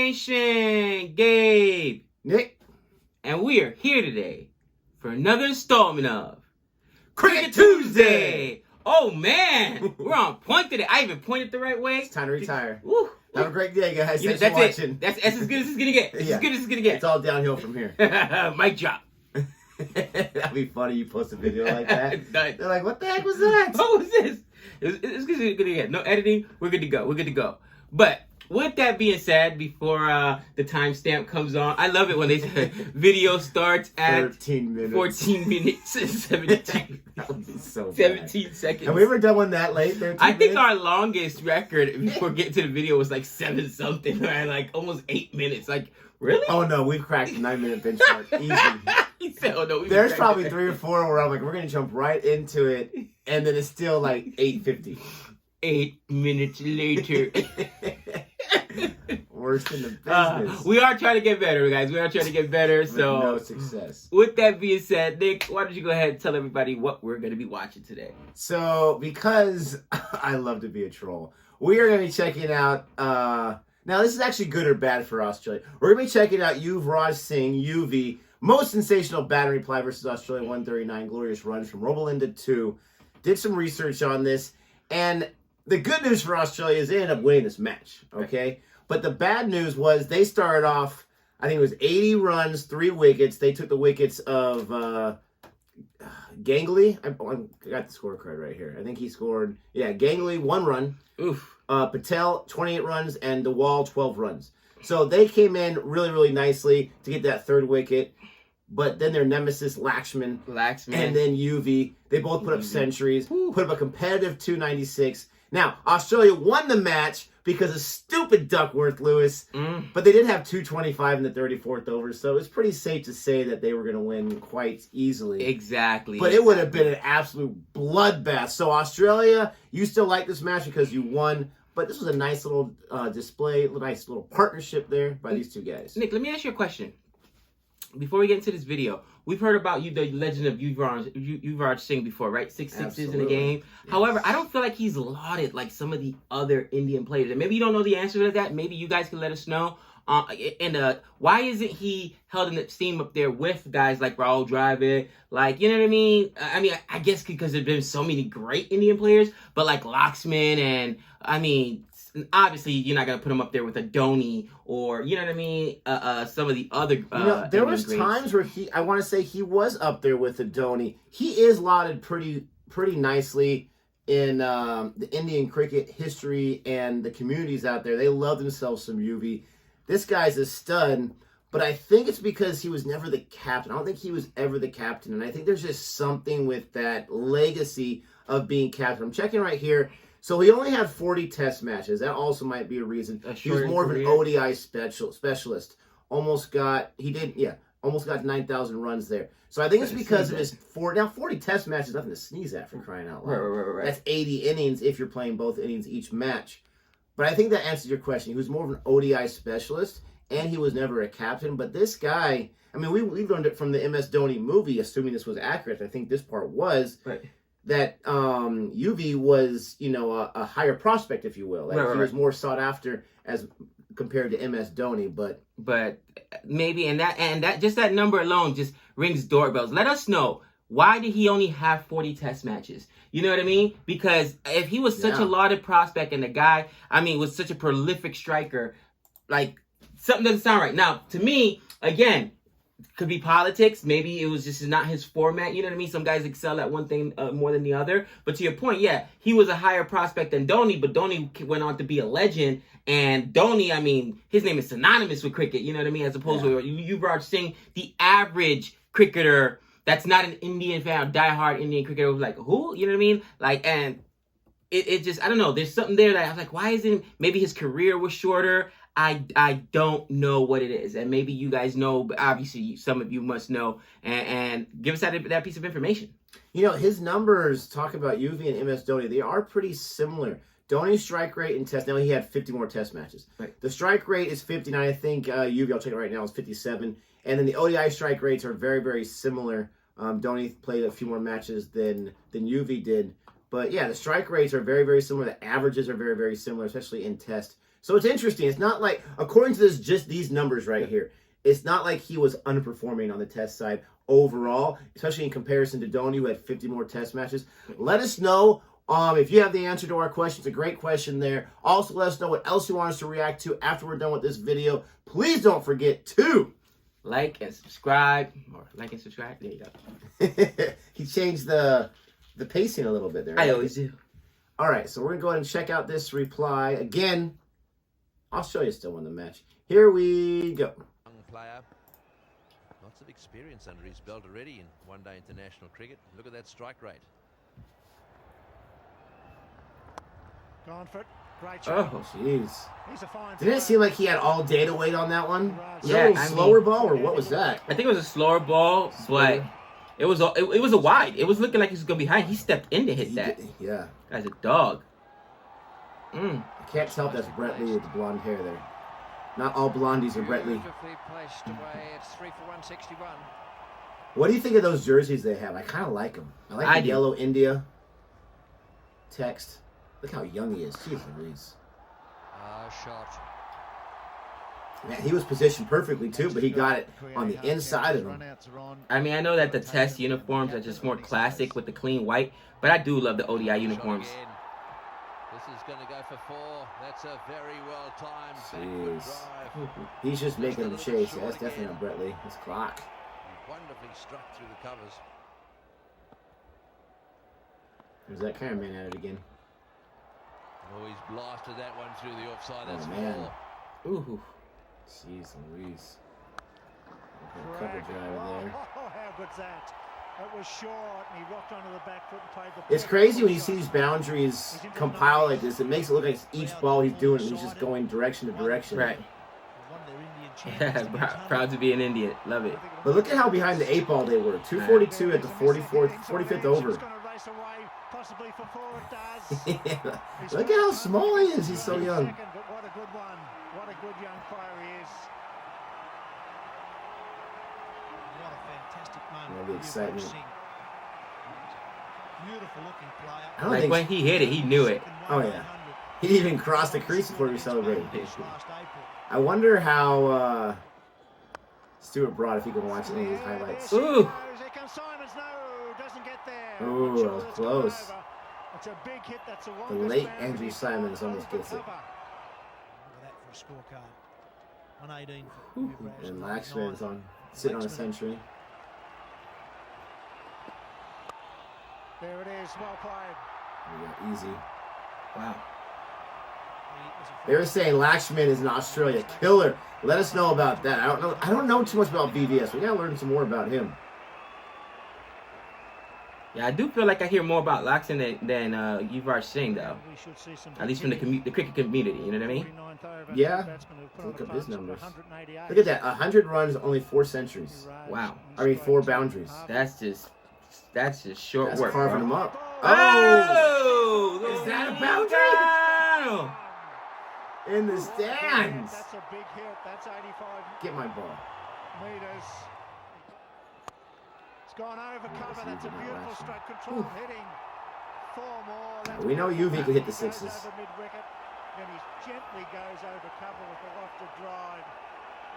Nation, Gabe, Nick, and we are here today for another installment of Cricket Tuesday. Oh man, we're on point today. I even pointed the right way. It's time to retire. Woo. Have a great day, guys. You know, Thanks for watching. it. That's as good as it's gonna get. It's as good as it's gonna get. It's all downhill from here. Mic drop. That'd be funny. You post a video like that. They're like, "What the heck was that? What was this?" It's good as it's gonna get. No editing. We're good to go. We're good to go. But with that being said, before the timestamp comes on, I love it when they say video starts at 13 minutes. 14 minutes and 17. That would be so bad. 17 seconds. Have we ever done one that late? I think our longest record before getting to the video was like 7 something, right? Like almost 8 minutes. Like, really? Oh no, we've cracked the 9-minute benchmark easy. He said, "Oh no." There's probably 3 or 4 where I'm like, we're gonna jump right into it, and then it's still like 8:50. 8 minutes later. Worst in the business. We are trying to get better, guys. We are trying to get better. So no success. With that being said, Nick, why don't you go ahead and tell everybody what we're going to be watching today? So, because I love to be a troll, we are going to be checking out. Now, this is actually good or bad for Australia. We're going to be checking out Yuvraj Singh, UV, most sensational batting reply versus Australia 139, glorious runs from Robolinda 2. Did some research on this, and the good news for Australia is they ended up winning this match, okay? But the bad news was they started off, I think it was 80 runs, 3 wickets. They took the wickets of Ganguly. I got the scorecard right here. I think he scored, Ganguly 1 run. Oof. Patel 28 runs, and DeWall 12 runs. So they came in really, really nicely to get that 3rd wicket. But then their nemesis, Laxman, and then UV, they both put up centuries, put up a competitive 296. Now, Australia won the match because of stupid Duckworth-Lewis, but they did have 225 in the 34th over, so it was pretty safe to say that they were going to win quite easily. Exactly. But it would have been an absolute bloodbath. So, Australia, you still like this match because you won, but this was a nice little display, a nice little partnership there by these two guys. Nick, let me ask you a question. Before we get into this video, we've heard about the legend of Yuvraj Singh before, right? 6 sixes in the game. Yes. However, I don't feel like he's lauded like some of the other Indian players. And maybe you don't know the answer to that. Maybe you guys can let us know. Why isn't he held in esteem up there with guys like Rahul Dravid? Like, you know what I mean? I guess because there's been so many great Indian players, but like Laxman and, obviously, you're not going to put him up there with a Dhoni or, you know what I mean, some of the other there was times where I want to say he was up there with a Dhoni. He is lauded pretty nicely in the Indian cricket history and the communities out there. They love themselves some UV. This guy's a stud, but I think it's because he was never the captain. I don't think he was ever the captain, and I think there's just something with that legacy of being captain. I'm checking right here. So he only had 40 test matches. That also might be a reason. He was more of an ODI specialist. Almost got 9,000 runs there. So I think it's because of his 40 test matches, nothing to sneeze at, for crying out loud. Right. That's 80 innings if you're playing both innings each match. But I think that answers your question. He was more of an ODI specialist, and he was never a captain. But this guy, we learned it from the MS Dhoni movie, assuming this was accurate. I think this part was. Right. That UV was, a higher prospect, if you will. He was more sought after as compared to MS Dhoni, but maybe and that just that number alone just rings doorbells. Let us know, why did he only have 40 test matches? You know what I mean? Because if he was such a lauded prospect and the guy, was such a prolific striker, like something doesn't sound right. Now, to me, again, could be politics. Maybe it was just not his format. You know what I mean? Some guys excel at one thing more than the other. But to your point, he was a higher prospect than Dhoni, but Dhoni went on to be a legend. And Dhoni, his name is synonymous with cricket. You know what I mean? As opposed to Yuvraj Singh, the average cricketer that's not an Indian fan, diehard Indian cricketer, was like, who? You know what I mean? Like, and it just, I don't know. There's something there that I was like, why isn't, maybe his career was shorter. I don't know what it is, and maybe you guys know, but obviously some of you must know, and give us that piece of information. His numbers, talk about UV and MS Dhoni, they are pretty similar. Dhoni's strike rate in test, now he had 50 more test matches. Right. The strike rate is 59, I think UV, I'll check it right now, is 57, and then the ODI strike rates are very, very similar. Dhoni played a few more matches than UV did, but the strike rates are very, very similar. The averages are very, very similar, especially in test. So it's interesting. It's not like, according to just these numbers right here, it's not like he was underperforming on the test side overall, especially in comparison to Dhoni, who had 50 more test matches. Let us know if you have the answer to our question. It's a great question there. Also, let us know what else you want us to react to after we're done with this video. Please don't forget to like and subscribe. Or like and subscribe. There you go. He changed the pacing a little bit there. I always do. All right, so we're going to go ahead and check out this reply. Again, Australia still won the match. Here we go. Young player. Lots of experience under his belt already in one-day international cricket. Look at that strike rate. Gone for it. Great shot. Oh, jeez. He's a fine Didn't it seem like he had all day to wait on that one? Was Yeah, that a slower ball, or what was that? I think it was a slower ball, but it was a wide. It was looking like he was going behind. He stepped in to hit that. Yeah. Guy's a dog. I can't tell if that's Brett Lee with the blonde hair there. Not all blondies are Brett Lee. Beautifully placed away. It's 3 for 161. What do you think of those jerseys they have? I kind of like them. I like the yellow India text. Look how young he is. Jeez Louise. Shot. Man, he was positioned perfectly too, but he got it on the inside of him. I mean, I know that the test uniforms are just more classic with the clean white, but I do love the ODI uniforms. This is going to go for 4. That's a very well timed Jeez. drive. He's just making him chase. Yeah, that's definitely not Brett Lee. It's clock. Wonderfully struck through the covers. There's that cameraman at it again. Oh, he's blasted that one through the offside. That's Oh, man. 4. Ooh. Jeez Louise. Cover driver there. Oh, how good's that? It was short, and he rocked onto the back foot and played the... It's crazy when you see these boundaries compile like this. It makes it look like each ball he's doing, he's just going direction to direction. Right. Yeah, proud to be an Indian. Love it. But look at how behind the 8 ball they were. 242 at the 45th over. Look at how small he is. He's so young. What a good one. What a good young player he is. What a fantastic moment. The excitement. Beautiful looking player. I don't Like think when he hit it, he knew it. Oh, yeah. He even crossed the crease before we celebrated. I wonder how Stuart Broad, if he can watch any of these highlights. Ooh. Here comes Simons. No, doesn't get there. Ooh, that was close. It's a big hit. That's a The late Andrew Simons almost gets it. Look at that for a scorecard. 118 for Yuvraj. And Laxman's on, sitting on a century. There it is. Well played. Yeah, easy. Wow. They were saying Laxman is an Australia killer. Let us know about that. I don't know too much about BVS. We gotta learn some more about him. Yeah, I do feel like I hear more about Laxman than Yuvraj Singh, though. At least from the cricket community, you know what I mean? Yeah. Look up his numbers. Look at that. 100 runs, only 4 centuries. Wow. I mean, 4 boundaries. That's just short That's work, carving bro. him up. Oh! Is that a boundary? Wow. In the stands. That's a big hit. That's 85 Get my ball. meters. It's gone over cover. That's a beautiful strike. Control hitting. 4 more. That's We know UV can hit the goes 6s. over mid-wicket. Then he gently goes over cover with the lofted drive.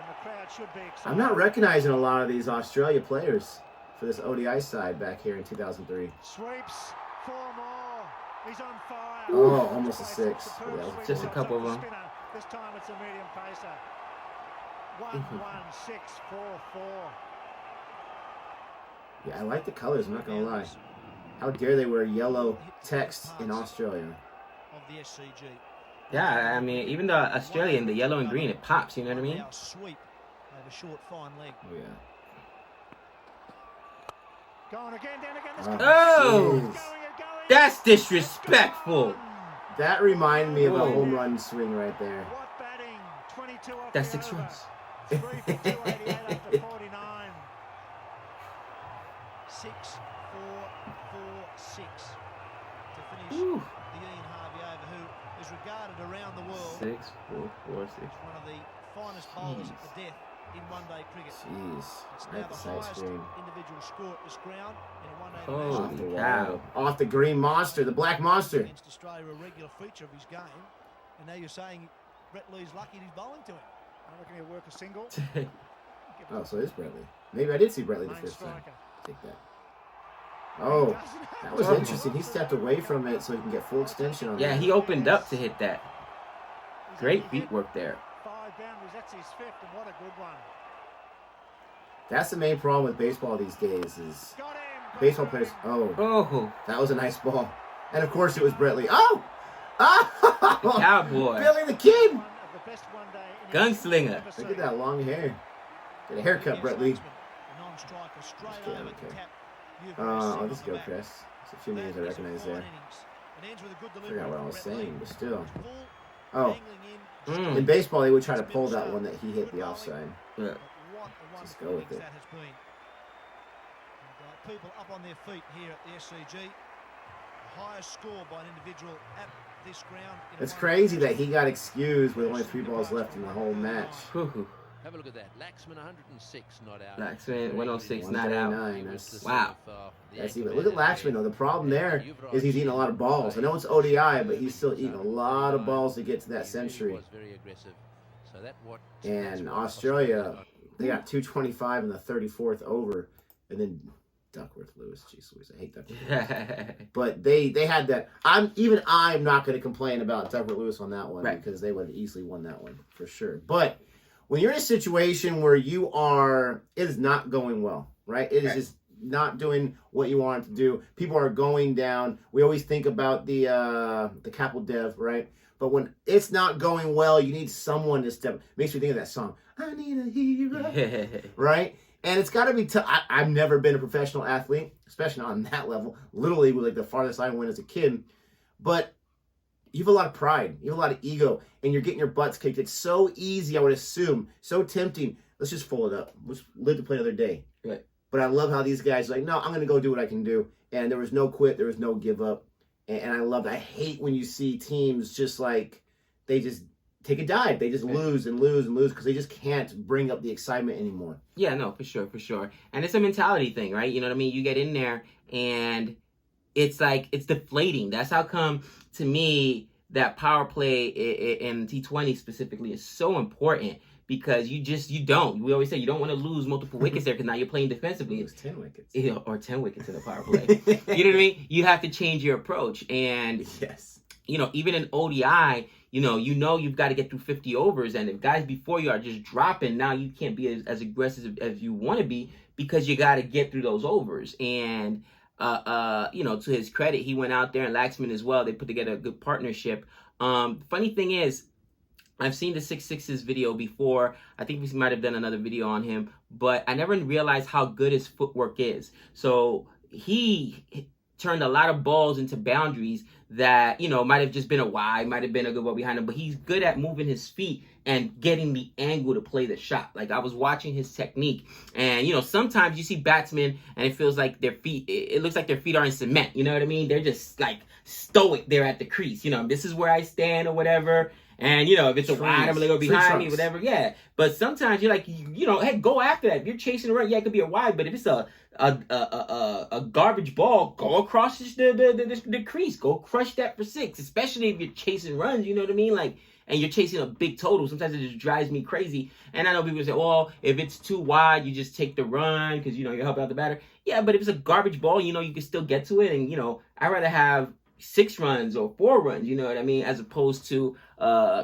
And the crowd should be excited. I'm not recognizing a lot of these Australia players for this ODI side back here in 2003. Sweeps. 4 more. He's on fire. Oh, almost a 6. Just a couple of them. This time it's a medium pacer. 1-1-6-4-4. Yeah, I like the colors, I'm not going to lie. How dare they wear yellow text in Australia? Of the SCG. Yeah, I mean, even the Australian, the yellow and green, it pops, you know what I mean? Sweep over short, fine leg. Oh, yeah. Going again, down again. This Oh! Jeez. That's disrespectful. That reminded me of a Whoa. home run swing right there. What batting? 22 off That's the 6 over. runs. 3 for 288 after 49. 6-4-4-6 to finish Ooh. the Ian Harvey over, who is regarded around the world 6, 4, 4, 6. as one of the finest bowlers at the death in one-day cricket. Jeez. It's Right now at the the side highest screen. individual score at this ground in a one-day Holy international. cow. Off the green monster, the black monster. Against Australia, a regular feature of his game. And now you're saying Brett Lee's lucky he's bowling to him. I reckon he'll work a single. Oh, so it's Bradley. Maybe I did see Bradley the Main first time. striker. Take that. Oh, that was interesting. He stepped away from it so he can get full extension on Yeah, that. he opened up to hit that. Great feet work there. 5 boundaries, that's his 5th, and what a good one. That's the main problem with baseball these days is Got him. baseball players. Oh, Oh, that was a nice ball. And of course it was Bradley. Oh! Oh! cowboy. Billy the Kid! One of the best one day Gunslinger. ever Look seen. at that long hair. Get a haircut, Brett Lee. The non-striker straight Just kidding, over okay. to cap. I'll just go, Chris. There's a few names I recognize there. I forgot what I was saying, but still. Oh, in baseball, they would try to pull that one that he hit the offside. Yeah. Just go with it. People up on their feet here at the SCG. The highest score by an individual at this ground. It's crazy that he got excused with only 3 balls left in the whole match. Whew. Have a look at that. Laxman 106 not out. Laxman 106 not out. 139, that's, Wow. That's even. Look at Laxman though. The problem there is he's eating a lot of balls. I know it's ODI, but he's still eating a lot of balls to get to that century. And Australia, they got 225 in the 34th over, and then Duckworth Lewis. Jeez Louise, I hate Duckworth. But they had that. I'm not going to complain about Duckworth Lewis on that one, right, because they would have easily won that one for sure. But when you're in a situation where it is not going well, right? It is just not doing what you want it to do. People are going down. We always think about the Capel Dev, right? But when it's not going well, you need someone to step. Makes me think of that song, I Need a Hero, right? And it's got to be tough. I've never been a professional athlete, especially not on that level. Little League was like the farthest I went as a kid. But you have a lot of pride. You have a lot of ego. And you're getting your butts kicked. It's so easy, I would assume. So tempting. Let's just fold it up. Let's live to play another day. Right. But I love how these guys are like, no, I'm going to go do what I can do. And there was no quit. There was no give up. And I love it. I hate when you see teams just like, they just take a dive. They just lose and lose and lose because they just can't bring up the excitement anymore. Yeah, no, for sure. And it's a mentality thing, right? You know what I mean? You get in there and it's like, it's deflating. That's how come, to me, that power play in T20 specifically is so important, because you don't. We always say you don't want to lose multiple wickets there, because now you're playing defensively. It was 10 wickets. Or 10 wickets in the power play. You know what I mean? You have to change your approach. And, yes, even in ODI, you've got to get through 50 overs. And if guys before you are just dropping, now you can't be as aggressive as you want to be, because you got to get through those overs. And, to his credit, he went out there, and Laxman as well. They put together a good partnership. Funny thing is, I've seen the 6'6's video before. I think we might have done another video on him, but I never realized how good his footwork is. So he turned a lot of balls into boundaries that, might have just been a wide, might have been a good ball behind him, but he's good at moving his feet and getting the angle to play the shot. Like, I was watching his technique, and, sometimes you see batsmen and it feels like their feet, it looks like their feet are in cement. You know what I mean? They're just like stoic there at the crease. This is where I stand or whatever. And, if it's a wide, I'm going to go behind me, whatever. Yeah. But sometimes you're like, hey, go after that. If you're chasing around, yeah, it could be a wide. But if it's a garbage ball, go across the crease. Go crush that for 6, especially if you're chasing runs, you know what I mean? Like, and you're chasing a big total. Sometimes it just drives me crazy. And I know people say, well, if it's too wide, you just take the run because, you're helping out the batter. Yeah, but if it's a garbage ball, you can still get to it. And, I'd rather have 6 runs or 4 runs, you know what I mean, as opposed to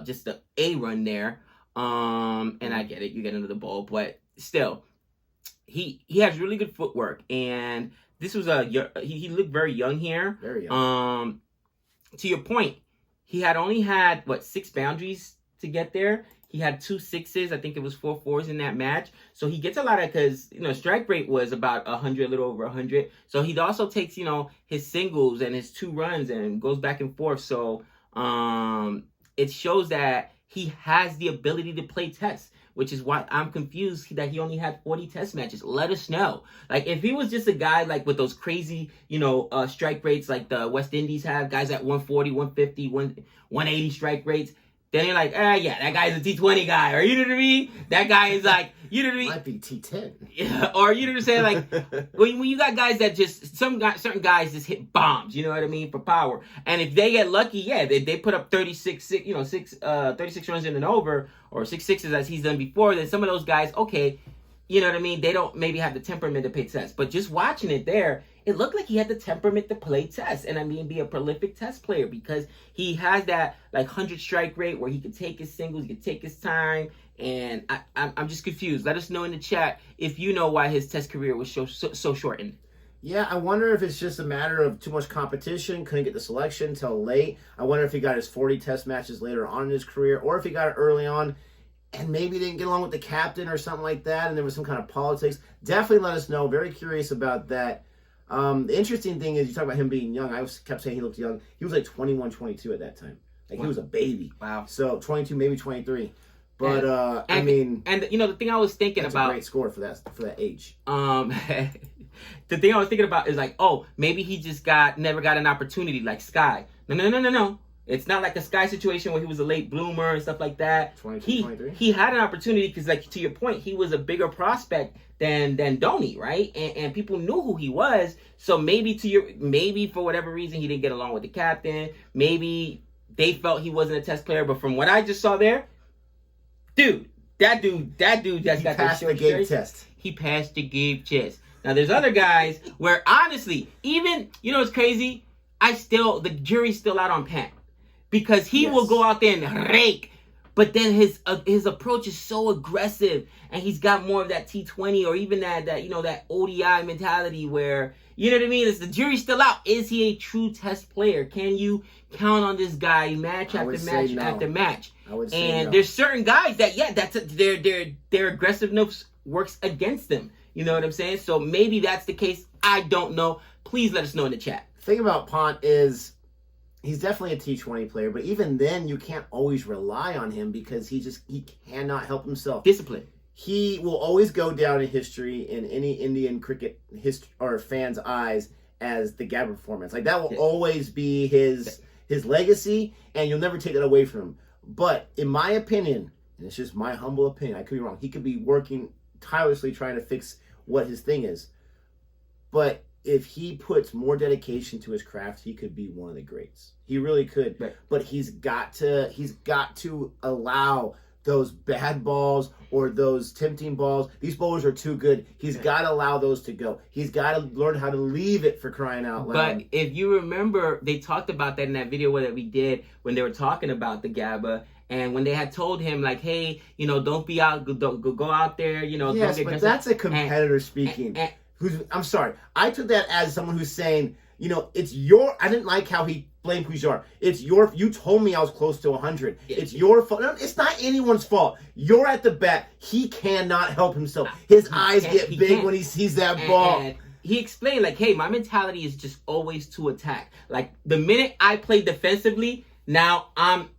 just the A run there. And I get it, you get under the ball, but still, he has really good footwork, and this was he looked very young here. Very young. To your point, he had only had 6 boundaries to get there. He had 2 6s. I think it was 4 4s in that match. So he gets a lot of, because, strike rate was about 100, a little over 100. So he also takes, his singles and his 2 runs and goes back and forth. So it shows that he has the ability to play tests, which is why I'm confused that he only had 40 test matches. Let us know. Like, if he was just a guy like with those crazy, strike rates like the West Indies have, guys at 140, 150, 180 strike rates, then you're like, yeah, that guy's a T20 guy, or you know what I mean? That guy is like, you know what I mean? Might be T10. Yeah, or you know what I'm saying? Like when you got guys that just certain guys just hit bombs, you know what I mean, for power. And if they get lucky, yeah, they put up 36 runs in and over, or 6 sixes as he's done before. Then some of those guys, okay, you know what I mean? They don't maybe have the temperament to play test. But just watching it there, it looked like he had the temperament to play test, and I mean be a prolific test player, because he has that like 100 strike rate where he could take his singles, he could take his time. And I'm just confused. Let us know in the chat if you know why his test career was so shortened. Yeah, I wonder if it's just a matter of too much competition, couldn't get the selection until late. I wonder if he got his 40 test matches later on in his career, or if he got it early on and maybe didn't get along with the captain or something like that, and there was some kind of politics. Definitely let us know. Very curious about that. The interesting thing is, you talk about him being young. I kept saying he looked young. He was like 21, 22 at that time. Like, he was a baby. Wow. So 22, maybe 23. But and, I mean, and you know, the thing I was thinking that's about, a great score for that age. the thing I was thinking about is like, oh, maybe he just never got an opportunity like Sky. No. It's not like a Sky situation where he was a late bloomer and stuff like that. 22, 23. He had an opportunity because, like, to your point, he was a bigger prospect than Dhoni, right? And people knew who he was. So maybe for whatever reason he didn't get along with the captain. Maybe they felt he wasn't a test player. But from what I just saw there, that dude just got passed the Gabe test. He passed the Gabe test. Now there's other guys where honestly, even, you know, it's crazy. The jury's still out on Pat, because he will go out there and rake, but then his approach is so aggressive, and he's got more of that T20 or even that you know, that ODI mentality where, you know what I mean? The jury's still out. Is he a true test player? Can you count on this guy match after match after match? I would say and no. there's certain guys that their aggressiveness works against them. You know what I'm saying? So maybe that's the case. I don't know. Please let us know in the chat. The thing about Pont is he's definitely a T20 player, but even then you can't always rely on him, because he cannot help himself. Discipline. He will always go down in history in any Indian cricket or fans' eyes as the Gabba performance. Like, that will always be his legacy, and you'll never take that away from him. But in my opinion, and it's just my humble opinion, I could be wrong, he could be working tirelessly trying to fix what his thing is. But if he puts more dedication to his craft, he could be one of the greats. He really could. Right. But he's got to allow those bad balls or those tempting balls. These bowlers are too good. He's got to allow those to go. He's got to learn how to leave it, for crying out loud. But if you remember, they talked about that in that video that we did when they were talking about the Gabba. And when they had told him, like, hey, you know, don't be out, go out there, you know. Yes, don't get but that's a competitor speaking. and I'm sorry. I took that as someone who's saying, you know, I didn't like how he blamed Pujar. You told me I was close to 100. It's your fault. No, it's not anyone's fault. You're at the bat. He cannot help himself. His eyes get big when he sees that ball. And he explained, like, hey, my mentality is just always to attack. Like, the minute I play defensively, now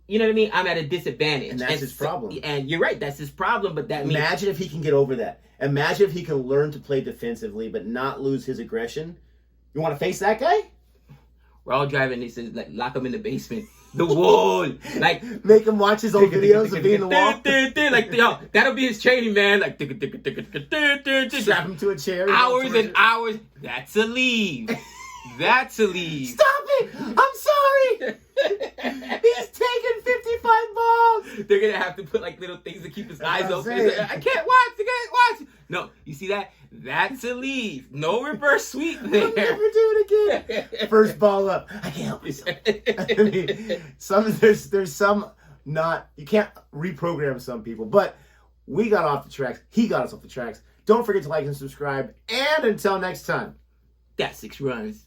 you know what I mean? I'm at a disadvantage. And that's his problem. And you're right, that's his problem, but that means... Imagine if he can get over that. Imagine if he can learn to play defensively but not lose his aggression. You want to face that guy? We're all driving. He says, like, lock him in the basement. The wall. Like, make him watch his old videos of being the wall. Like, yo, that'll be his training, man. Like, strap him to a chair. Hours and hours. That's a leave. That's a leave. Stop it! I'm sorry! He's taking 55 balls! They're going to have to put, like, little things to keep his eyes open. I can't watch. No, you see that? That's a leave. No reverse sweep there. I'll never do it again. First ball up. I can't help myself. I mean, there's some not... You can't reprogram some people. But we got off the tracks. He got us off the tracks. Don't forget to like and subscribe. And until next time. That's 6 runs.